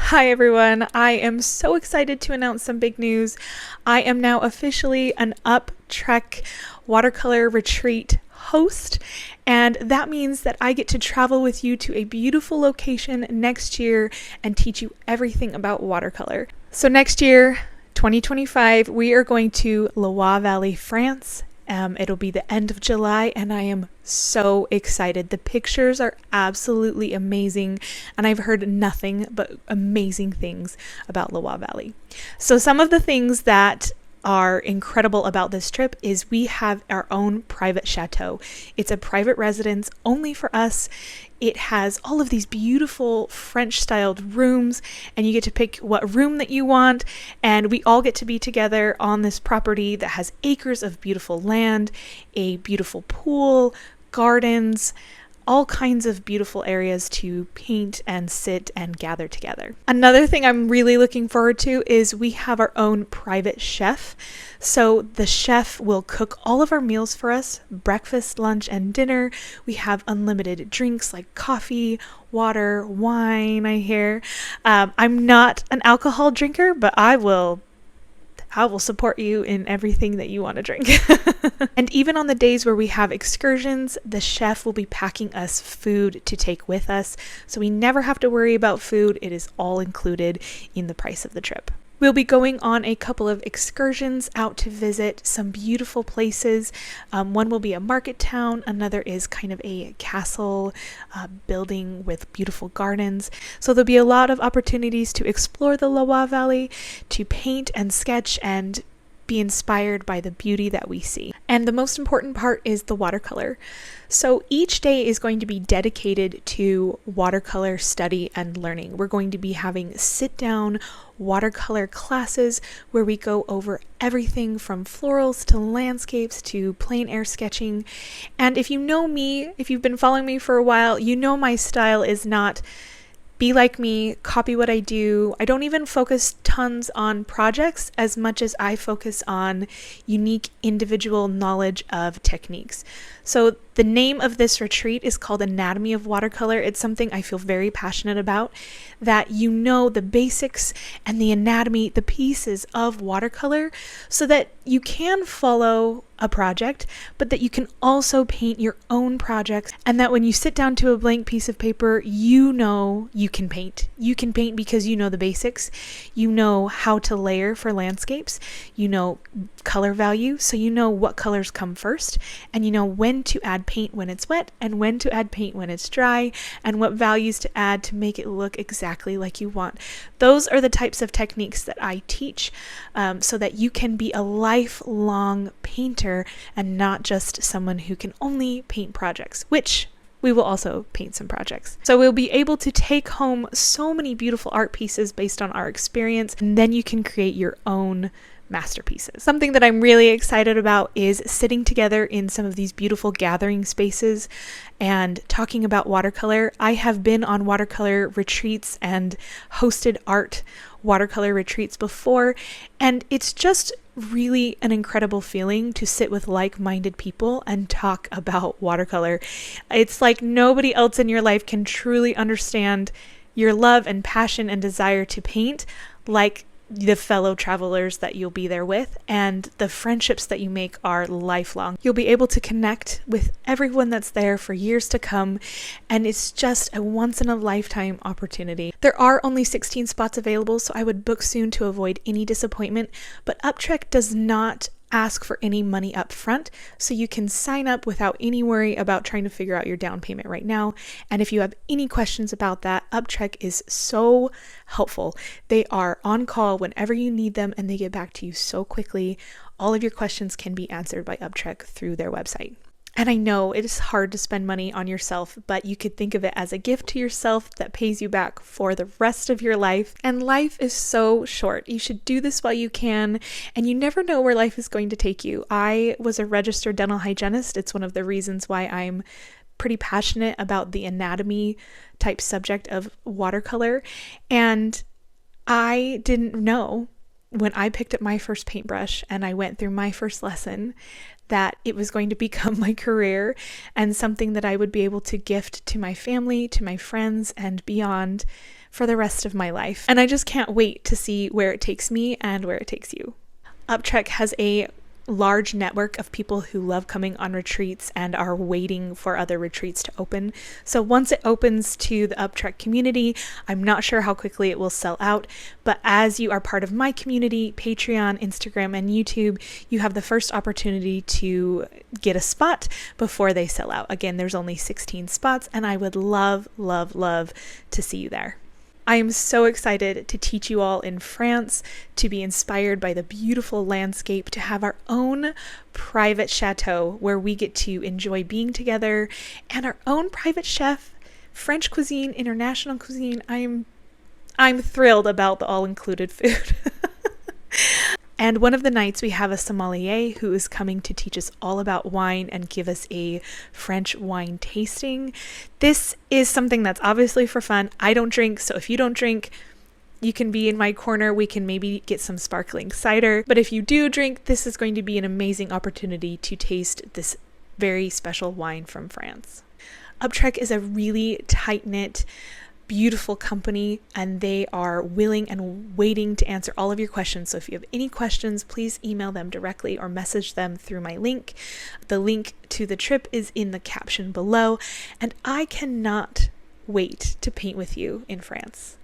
Hi everyone, I am so excited to announce some big news. I am now officially an Uptrek watercolor retreat host, and that means that I get to travel with you to a beautiful location next year and teach you everything about watercolor. So next year, 2025, we are going to Loire Valley, France. It'll be the end of July, and I am so excited. The pictures are absolutely amazing, and I've heard nothing but amazing things about Loire Valley. So some of the things that are incredible about this trip is we have our own private chateau. It's a private residence only for us. It has all of these beautiful French-styled rooms, and you get to pick what room that you want, and we all get to be together on this property that has acres of beautiful land, a beautiful pool, gardens, all kinds of beautiful areas to paint and sit and gather together. Another thing I'm really looking forward to is we have our own private chef. So the chef will cook all of our meals for us, breakfast, lunch, and dinner. We have unlimited drinks like coffee, water, wine, I hear. I'm not an alcohol drinker, but I will support you in everything that you want to drink. And even on the days where we have excursions, the chef will be packing us food to take with us, so we never have to worry about food. It is all included in the price of the trip. We'll be going on a couple of excursions out to visit some beautiful places. One will be a market town, another is kind of a castle building with beautiful gardens. So there'll be a lot of opportunities to explore the Loire Valley, to paint and sketch and be inspired by the beauty that we see. And the most important part is the watercolor. So each day is going to be dedicated to watercolor study and learning. We're going to be having sit-down watercolor classes where we go over everything from florals to landscapes to plein air sketching. And if you know me, if you've been following me for a while, you know my style is not be like me, copy what I do. I don't even focus tons on projects as much as I focus on unique individual knowledge of techniques. So the name of this retreat is called Anatomy of Watercolor. It's something I feel very passionate about, that you know the basics and the anatomy, the pieces of watercolor, so that you can follow a project, but that you can also paint your own projects, and that when you sit down to a blank piece of paper, you know you can paint. You can paint because you know the basics, you know how to layer for landscapes, you know color value, so you know what colors come first, and you know when to add paint when it's wet and when to add paint when it's dry, and what values to add to make it look exactly like you want. Those are the types of techniques that I teach, so that you can be a lifelong painter and not just someone who can only paint projects, which we will also paint some projects. So we'll be able to take home so many beautiful art pieces based on our experience, and then you can create your own masterpieces. Something that I'm really excited about is sitting together in some of these beautiful gathering spaces and talking about watercolor. I have been on watercolor retreats and hosted art watercolor retreats before, and it's just really an incredible feeling to sit with like-minded people and talk about watercolor. It's like nobody else in your life can truly understand your love and passion and desire to paint like the fellow travelers that you'll be there with, and the friendships that you make are lifelong. You'll be able to connect with everyone that's there for years to come, and it's just a once-in-a-lifetime opportunity. There are only 16 spots available, so I would book soon to avoid any disappointment, but Uptrek does not ask for any money up front, so you can sign up without any worry about trying to figure out your down payment right now. And if you have any questions about that, Uptrek is so helpful. They are on call whenever you need them, and they get back to you so quickly. All of your questions can be answered by Uptrek through their website. And I know it is hard to spend money on yourself, but you could think of it as a gift to yourself that pays you back for the rest of your life. And life is so short. You should do this while you can, and you never know where life is going to take you. I was a registered dental hygienist. It's one of the reasons why I'm pretty passionate about the anatomy type subject of watercolor. And I didn't know when I picked up my first paintbrush and I went through my first lesson that it was going to become my career and something that I would be able to gift to my family, to my friends, and beyond for the rest of my life. And I just can't wait to see where it takes me and where it takes you. Uptrek has a large network of people who love coming on retreats and are waiting for other retreats to open. So once it opens to the Uptrek community, I'm not sure how quickly it will sell out, but as you are part of my community, Patreon, Instagram, and YouTube, you have the first opportunity to get a spot before they sell out. Again, there's only 16 spots, and I would love, love, love to see you there. I am so excited to teach you all in France, to be inspired by the beautiful landscape, to have our own private chateau where we get to enjoy being together, and our own private chef, French cuisine, international cuisine. I'm thrilled about the all-included food. And one of the nights we have a sommelier who is coming to teach us all about wine and give us a French wine tasting. This is something that's obviously for fun. I don't drink, so if you don't drink, you can be in my corner. We can maybe get some sparkling cider. But if you do drink, this is going to be an amazing opportunity to taste this very special wine from France. Uptrek is a really tight-knit, beautiful company, and they are willing and waiting to answer all of your questions. So if you have any questions, please email them directly or message them through my link. The link to the trip is in the caption below, and I cannot wait to paint with you in France.